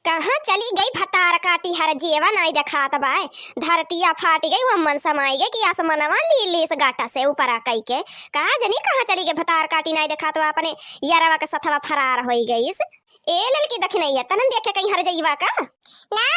कहाँ चली गई भतार काटी हर जीवा नहीं देखात बाय। धरतिया फाट गई वो मन समाई गई कि आसमानवा लीली इस गाटा से ऊपर आ कई के कहा जनी कहाँ चली गई भतार काटी नहीं देखात बा अपने यारवा के सथवा फरार होई गई इस ए ललकी दखनैया तनन देखे कहीं हर जईवा का ना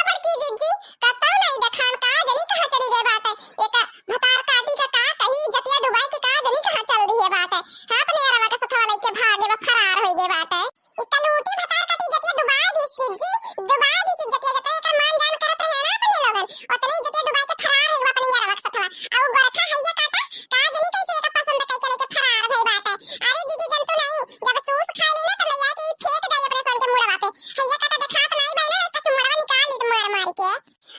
बड़की जिज्जी कतौ नहीं देखान का जनी कहाँ चली गई बाटे एक भतार काटी का कहीं जतिया डुबाई के का जनी कहाँ चल रही है बाटे हां अपने यारवा के सथवा लेके भागे वो फरार होई गई बाटे इकलूटी भतार काटी जतिया डुबाई दी जिज्जी डुबाई दी जतिया जते का मान जान करत रहे ना अपने लोगन उतनी जतिया डुबाई के फरार होई अपने यारवा के सथवा औ गोरखा हैया काटा का जनी कैसे एक पसंद कई के लेके फरार होई बाटे अरे दीदी जन तो नहीं जब सूस खा ली ना तो लैया की फेंक जाई अपने सन के मुड़वा पे हैया काटा देखात नहीं बैना एक चुमड़वा निकाल ली तो मार मार के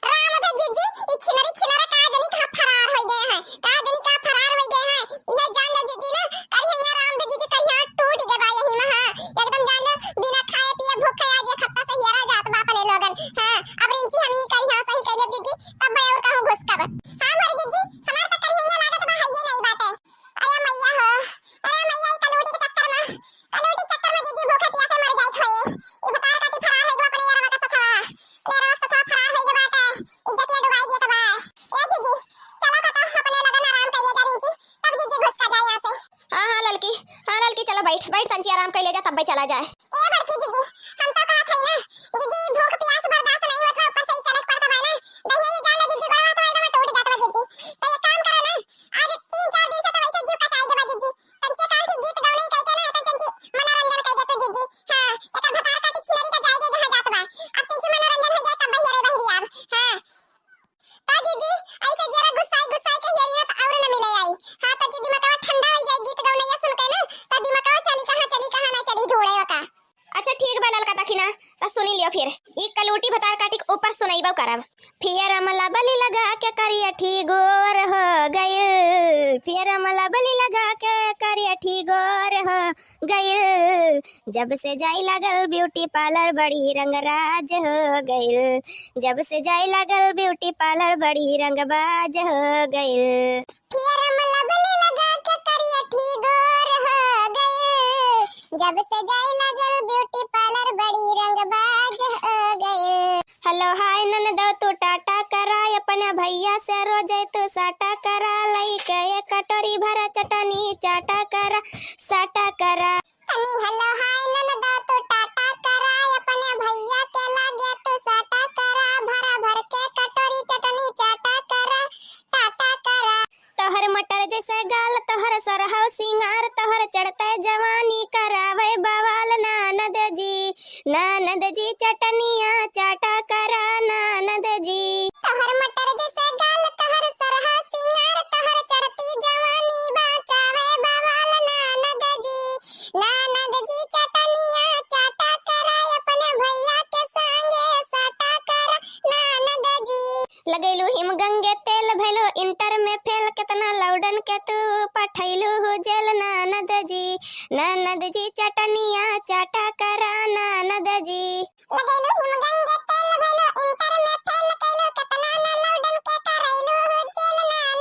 राम द जिज्जी इछनरी छिनरा का जनी कहां फरार हो गए हैं का जनी का फरार हो गए हैं यह जान लो जिज्जी ना कहिया राम द जिज्जी कहिया टूट गए बा यही में हां एकदम जान लो बिना खाए पिए भूखे आ जे खत्ता से यारा जात बा अपने लोगन हां अब रिंची हम ही कहिया सही कहिया जिज्जी तब मैं और कहूं घुस कब हां मर जिज्जी हमार का कहिया लागत बा हइये नहीं बाटे अरे मैया हो अरे मैया कलोटी के चक्कर में जिज्जी भूखे पियासे मर जाई खोए ई बता काटी फरार हो गए अपने यारा का सथा मेरा सथा फरार हो गए बाटे इज्जत ये डुबाई दिया तबा ए जिज्जी चलो खत्म अपने लगन आराम करिए जा रिंची तब जिज्जी घुस का जाए यहां से हां ललकी चलो बैठ तंची आराम कर ले जा तब चला जाए। ए बड़की जिज्जी हम तो कहा थे ना जिज्जी भूख प्यास बर्दाश्त नहीं होता ऊपर से ही चलक पड़ता है ना दहिया ये जान लो जिज्जी बड़ा तो एकदम टूट जाता है जिज्जी तो एक काम करो ना आज 3-4 दिन से तो वैसे जीव का चाहिए बा जिज्जी तंचे काल से गीत गाने कह के ना तंचे मनोरंजन कह के तो जिज्जी हां एक भतार का छिनरी का जाएगा जहां जात बा अब तंचे मनोरंजन हो जाए तब भैया रे बहरी अब हां तो जिज्जी ऐसे जरा गुस्साई के हेरी ना तो और ना मिले आई हां तो जिज्जी मका ठंडा हो जाए गीत गाने सुन के ना तो दिमाग चली कहां ना चली ढूंढे का अच्छा ठीक बा ललका दखिना त सुनी लियो फिर ई कलूटी भतार काटी के ऊपर सुनाईबो करब फिर अमला बलि लगा के करिया ठी गोर हो गइल फिर अमला बलि लगा के करिया ठी गोर हो गइल जब से जाई लागल ब्यूटी पार्लर बड़ी रंगराज हो गइल जब से जाई लागल ब्यूटी पार्लर बड़ी रंगबाज हो गइल फिर अमला बलि लगा के करिया ठी गोर हो गइल जब से जाई लागल ब्यूटी पार्लर बड़ी रंगबाज हो गइल हेलो हाय ननदो तू टाटा करा अपने भैया से रोज तू साटा करा लई के कटोरी भरा चटनी चाटा करा साटा करा तनी हेलो हाय ननदो तू टाटा करा अपने भैया के लागे तू साटा करा भरा भर के कटोरी चटनी चाटा करा टाटा करा तोहर मटर जैसे गाल तोहर सरहव सिंगार तोहर चढ़ते जवानी करावे बवाल ननद जी चटनिया चाटा करा ननद जी तोहर मटर जैसे गाल तोहर सरहा सिंगार तोहर चढ़ती जवानी बचावे बवाल ननद जी चटनिया चाटा करा अपने भैया के संगे साटा करा ननद जी लगैलू हिम गंगे तेल भेलो इंटर में फेल कितना लौडन के तू पठैलू हो जेल ननद जी चटनिया चाटा करा ननद जी लगैलू हिम गंगे तेल भेलो इंटर में फेल कैलो कितना न लौडन के करैलू हो जेल ननद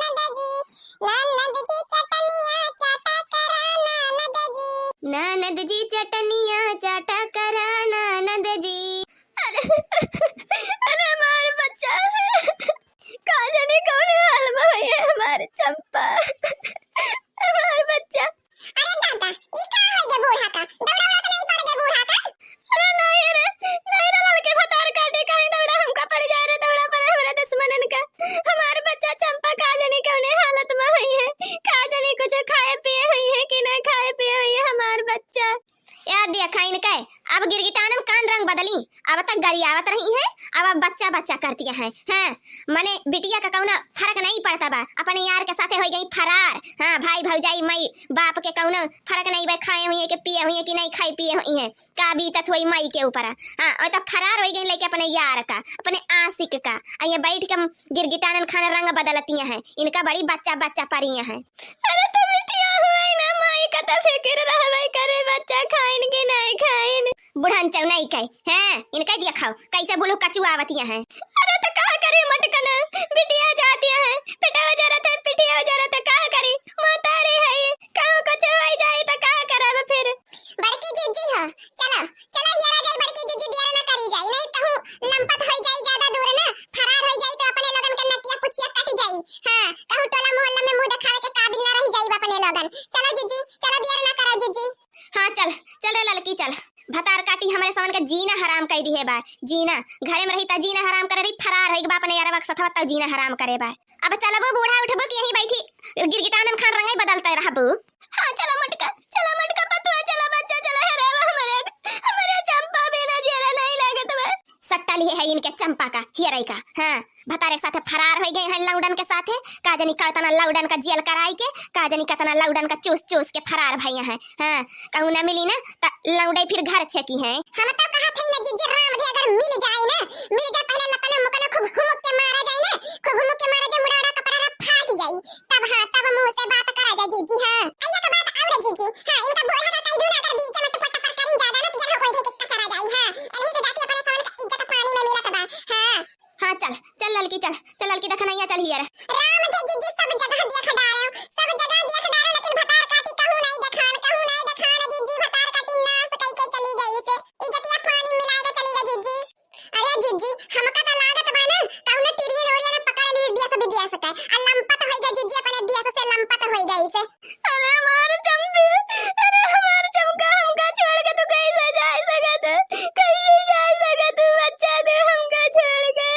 जी चटनिया चाटा करा ननद जी चटनिया चाटा करा ननद जी अरे हमार बच्चा का जाने कौन हाल में है हमारे चंपा हमार बच्चा अरे दादा ई का है ये बूढ़ा का दौड़ा तो नहीं पड़ गए बूढ़ा का अरे नहीं रे लड़के भतार काटे कहीं दौड़ा हमका पड़ जाए रे दौड़ा पर हमरा दुश्मनन का हमार बच्चा चंपा का जाने कौन हालत में हुई है का जाने कुछ खाए पिए हुई है कि ना खाए पिए हुई है हमार बच्चा याद दिया खाइन के अब गिरगिटानम कान रंग बदली अब तक गरियावत रही है अब बच्चा करती है हैं मने बिटिया का कौना फर्क नहीं पड़ता बा अपने यार के साथे हो गई फरार हां भाई भौजाई मई बाप के कौना फर्क नहीं बा खाए हुई है कि पिए हुई है कि नहीं खाई पिए हुई है का बीतत हुई मई के ऊपर हां और तब फरार हो गई लेके अपने यार का अपने आशिक का ये बैठ के गिरगिटानन खान रंग बदलती हैं इनका बड़ी बच्चा परी है अरे तो बिटिया हुई ना मई का तो फिक्र रहवे करे बच्चा खाइन के नहीं खाइन बुढ़न चौ नहीं कहे हैं इनका दिया खाओ कैसे बोलो कचुआ आवतिया हैं अरे तो का करे मटकन बिटिया जाती है बेटा जरूरत है पिटिया जरूरत है का करे माता रे है कहूं कुछ हो जाए तो का करब फिर बड़की जीजी हो चलो यारा जाई बड़की जीजी बियाह ना करी जाई नहीं कहूं कर दी है बा जीना घरे में रही ता जीना हराम करे रही फरार होई बा अपने यारवा के सथवा ता जीना हराम करे बा। अब चलबो बूढ़ा उठबो कि यहीं बैठी गिरगिटानन खान रंगाई बदलते रहबो। हां चला मटका पतुआ चला बच्चा चला है रे हमारे चंपा बिना जेरा नहीं लागत बा। सट्टा लिए है इनके चंपा का हियरई का। हां भतारे के साथे फरार हो गए हैं लौडन के साथे का जनी कतना लौडन का जेल कराई के का जनी कतना लौडन का चूस के फरार भैया है। हां कहूं ना मिली ना त लौडे फिर घर छेकी है। हम तो कहा थई ना जिज्जी राम भी अगर मिल जाए ना पहले लकना मुकना खूब हुमुक के मारा जाए ना खूब हुमुक के मारा जाए मुड़ाड़ा कपड़ा फाट जाई तब मुंह से बात करा जाए जीजी। हां अइया का बात और जीजी। हां इनका बोला था कई दूर अगर बीच में टपट टपट करिन ज्यादा ना तो कोई कितना करा जाए। हां एही तो जाती अपने सावन का इज्जत पानी में मिलत बा। हां चल ललकी देखना चल हियर राम थे जीजी सब जगह दिया खड़ा रहे लेकिन भतार काटी कहूं नहीं देखान जीजी भतार काटी नास कई के चली गई से इज्जतिया पानी मिला के चली गई जीजी। अरे जीजी हमका तो लागत बा ना कहूं ना टिरियन ओरिया ना पकड़ ली दिया सब दिया सके आ लंपत होई गई जीजी अपने दिया से लंपत होई गई से। अरे हमार चंपी अरे हमार चमका हमका छोड़ के तू कैसे जा सकत बच्चा दे हमका छोड़ के।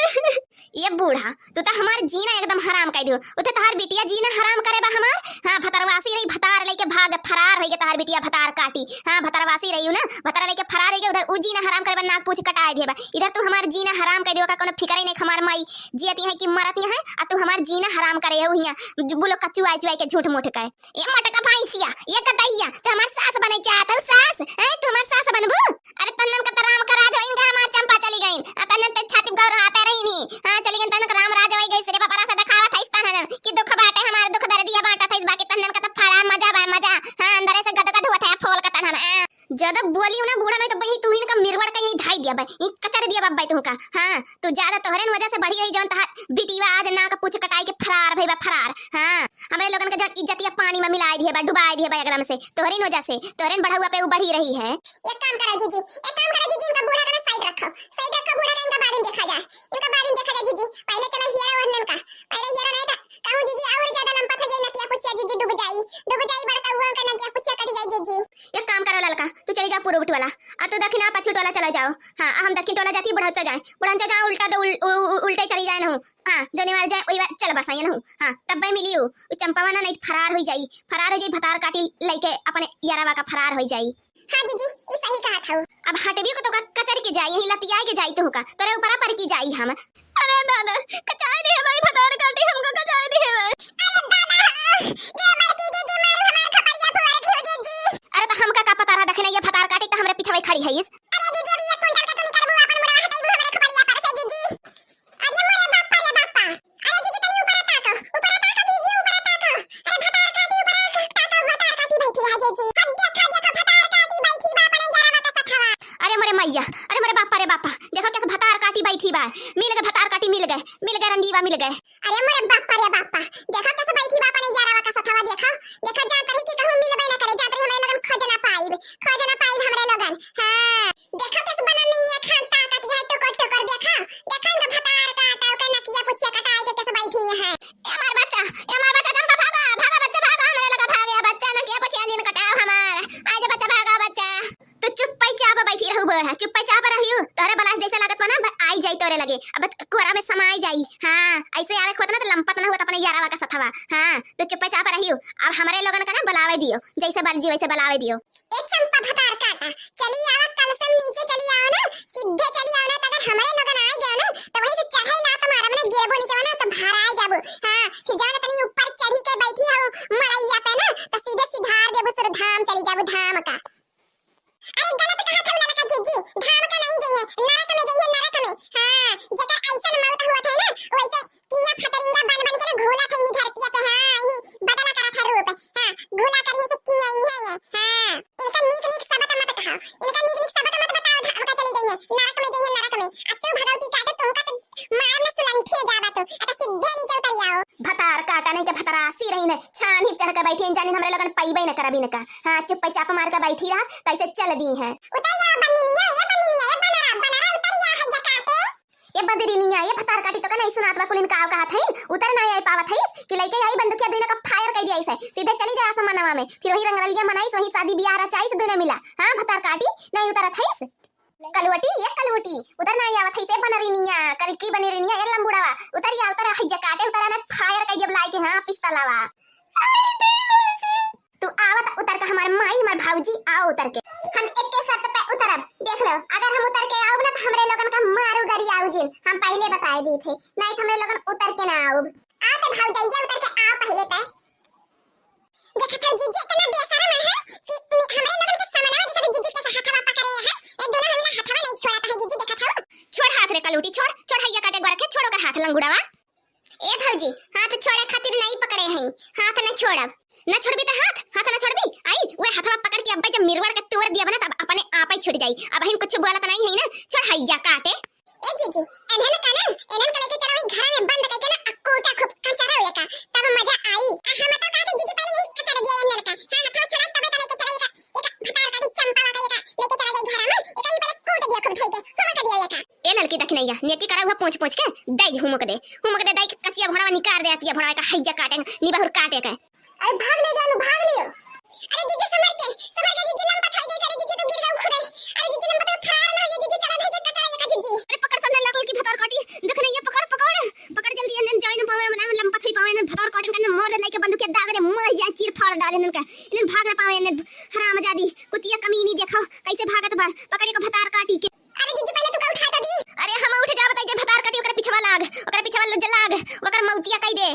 ये बूढ़ा तू तो हमार जीना एकदम हराम कर दियो उते तहार बिटिया जीना हराम करे बा हमार। हां भतरवासी रही भतार लेके भाग फरार होई के तहार बिटिया भतार काटी। हां भतरवासी रही ना भतार लेके फरार होई के उधर उ जीना हराम करे बा नाक पूछ कटाए देबा इधर तू हमार जीना हराम कर दियो का कोनो फिकर ही नहीं हमार माई जियती है कि मरती है आ तू हमार जीना हराम करे है हिया बुलो कच्चू आई के झूठ मूठ कहे। ए मटका भैंसिया ये कतैया ते हमार सास बने चाहत हूं सास है तू हमार सास बनबू। अरे तन्नन का राम करा जो इनका हमार चंपा चली गईन आ तन्नन ते छाती गौर हाते रही नी। हां चली गईन तन्नन राम राज होई गई से पापा से दिखावा था इस्तान कि दुख बाटे हमार दुख दर्द दिया बाटा था इस बाकी तन्नन का तो फरा मजा बा मजा। हां अंदर से गदगद हुआ था फोल का तन्नन ज्यादा बोली ना बूढ़ा नहीं तो बही तू इनका मिरवड़ का यही धाई दिया भाई ई कचर दिया बाबा तू का। हां तू ज्यादा तोहरे वजह से बढ़ी रही जौन तहार बिटिवा आज ना का पूछ कटाई के फरार भई बा फरार। हां हमरे लोगन के जौन इज्जतिया पानी में मिलाए दिए बा डुबाए दिए बा एकदम से तोहरे वजह से तोहरे बढ़ा हुआ पे वो बढ़ी रही है। एक काम करो जीजी इनका बूढ़ा का साइड रखो बूढ़ा का इनका बाद में देखा जाए जीजी। पहले चलो हियरा वर्णन का पहले हियरा नहीं था कहूं जीजी और ज्यादा लंपत हो जाए नतिया पुछिया जीजी डूब जाई बड़का हुआ का नतिया पुछिया कट जाए जीजी। एक काम करो ललका तू चली जा पूर्व वाला आ तू दक्षिण पश्चिम वाला चला जाओ। हां हम दक्षिण वाला जाती बढ़ा जाए बढ़ा उल्टा चली जाए न। हां जने वाला जाए ओई चल बस न। हां तब मैं मिलियो चंपावा ना नहीं फरार हो जाई भतार काटी लेके अपने यारावा का फरार हो जाई। हां जीजी ई सही कहा था। अब हटबी को तो कचर के जाई यही लतिया के जाई तो का तोरे ऊपर पर की जाई हम। अरे दादा कचाए दे भाई भतार काटी हमको कचाए दे भाई। अरे दादा ये बड़की दीदी मारू हमार खपड़िया फुआ दी जीजी। अरे तो हमका का पता रहा देखने ये भतार काटी तो हमरे पीछे खड़ी है इस। अरे दीदी अभी ये कुंटल का तुम करबू अपन मुड़ा हटाई हमारे खपड़िया पर से जीजी। अरे मोरे बापा अरे जीजी तनी ऊपर ताको दीदी ऊपर ताको। अरे भतार काटी ऊपर ताको भतार काटी बैठी है जीजी। अब देखा भतार काटी बैठी बा अपन यारा मत सथवा। अरे मोरे मैया अरे मोरे बापा देखो कैसे भतार काटी बैठी बा मिल गए भतार काटी मिल गए रंडीवा मिल गए। अरे मोरे बापा देखो कैसे बैठी बा अपन यारा का सथवा देखो जा कहीं की कहूं मिलबे ना करे जातरी हमारे लगन खोज ना पाई हमरे लगन। हां देखो कैसे बना नहीं है खान ताकत है तो देखो इनका भतार काटा के नकिया पुछिया कटाई के कैसे बैठी है। ए हमार बच्चा चंपा भागा बच्चा भागा हमरे लगा भाग गया बच्चा नकिया पुछिया दिन कटाओ हमार आज बच्चा भागा बच्चा। तो चुप चाप बैठी रहू बड़ा चुप चाप रहियो तोरे बलास जैसे लागत बना आई जाई तोरे लगे अब कोरा में समाई जाई। हां ऐसे आवे खोतना तो लंपत ना होत अपने यारावा का सथवा। हां तो चुप चाप रहियो अब हमरे लोगन का ना बुलावे दियो जैसे बलजी वैसे बुलावे दियो। एक चंपा भतार काटा चली आवा कल से नीचे चली आओ ना सीधे चली आओ ना अगर हमरे लोगन आ गए ना तो वही से चढ़ाई ला तुम्हारा मैंने गिरबो नीचे ना तो भराए जाबो। हां फिर जाने तनी ऊपर चढ़ी के बैठी हो मड़ैया पे ना तो सीधे सिधार देबो सुर धाम चली जाबो धाम का। अरे गलत कहा था ललका जीजी धाम का नहीं गई है नरक में गई है नरक में। हां जगह ऐसा मौत हुआ था ना वैसे किया फटरिंगा बन के ना घोला था नी धरती पे। हां यही बदला करा था रूप। हां घोला करने से किया ही है ये। हां इनका नीक सबक मत कहो इनका नीक सबक मत बताओ धाम का चली गई है नरक में अब तू भगवती काटे तुमका तो मारना सुलंठे जावा तो अब सीधे नीचे उतर आओ। भतार काटा नहीं के भतरासी रही ने छान ही चढ़ के बैठी जानी हमरे लगन पईबे न करबी न का। हां चुप चाप मार के बैठी रहा तैसे चल दी है। उतर या बन्नीनिया ये बनरा उतर या है जकाते ये बदरीनिया ये भतार काटी तो का नहीं सुनात बा कुलिन का कहा थईन उतर ना आई पावत हईस कि लइके आई बंदूकिया देने का फायर कर दिया ऐसे सीधे चली जा आसमानवा में फिर वही रंगरलिया मनाई वही शादी बियाह रचाई से दोने मिला। हां भतार काटी नहीं उतरत हईस। कलवटी ये कलवटी उधर नहीं आवत है से बन रही कल की बनी रही ये लंबुड़ावा उधर या उधर है जकाटे उधर ना फायर का जब लाई के हां पिस्तलावा तू आवत उतर के हमार माई हमार भाऊजी आओ उतर के हम एक के साथ पे उतरब देख लो अगर हम उतर के आओ ना तो हमरे लोगन का मारू गरी आओ जिन हम पहले बताए दी थे नहीं तो हमरे लोगन उतर के ना आओ आ तो भाऊजी उतर के आओ पहले पे देखा था जीजी इतना बेशरम है कि हमरे लोगन के सामने में देखा जीजी कैसे हथवा पकड़े है एक दोनों हमला हथवा नहीं छोड़ा था जीजी देखा था छोड़ हाथ रे कलूटी छोड़ छोड़ हैया काटे गोरा के छोड़ो कर हाथ लंगुड़ावा ए भौजी हाथ छोड़े खातिर नहीं पकड़े हैं हाथ न छोड़ब न छोड़बी तो हाथ न छोड़बी आई वो हथवा पकड़ के अब्बा जब मिरवड़ के तोड़ दिया बना तब अपने आप ही छूट जाई अब हम कुछ बोला तो नहीं है ना छोड़ हैया काटे ए जीजी एनहन काना एनहन कले के चला वही घर में बंद करके ना अकोटा खूब कंचरा होया का तब मजा आई हम तो कहते जीजी पहले यही कचरा दिया है मेरे का हां हथवा छोड़ा तब तो लेके चला एक भतार काटी चंपा वाला लेके चला गई घर में एक ही पहले कूट दिया खूब खाई के हम कर दिया का ए लड़की दखनैया नेटी करा हुआ पोंछ के दई हुमक दे दई कचिया भड़वा निकाल दे आतिया भड़वा का हैजा काटे नी बहुर काटे के अरे भाग ले जानू भाग लियो अरे जीजी समझ के जीजी लंबा खाई गई करे जीजी तो गिर गई खुदे अरे जीजी लंबा तो फरार ना हो जीजी चला धई के कचरा का जीजी अरे पकड़ सबने लकल की भतार काटी दखनैया पकड़ जल्दी अनन जाई न पावे ना लंबा थई पावे न भतार काटन कने मोड़ लेके बंदूक के दाग दे मर जा चीर फाड़ डाले न का इनन भाग ना पावे न हरामजादी कुतिया कमीनी देखो कैसे भागत बा पकड़े को भतार काटी के अरे जीजी पहले तू का उठा तो दी अरे हम उठ जा बताई जे भतार काटी ओकरा पिछवा लाग ओकरा पिछवा लाग ओकरा मौतिया कई दे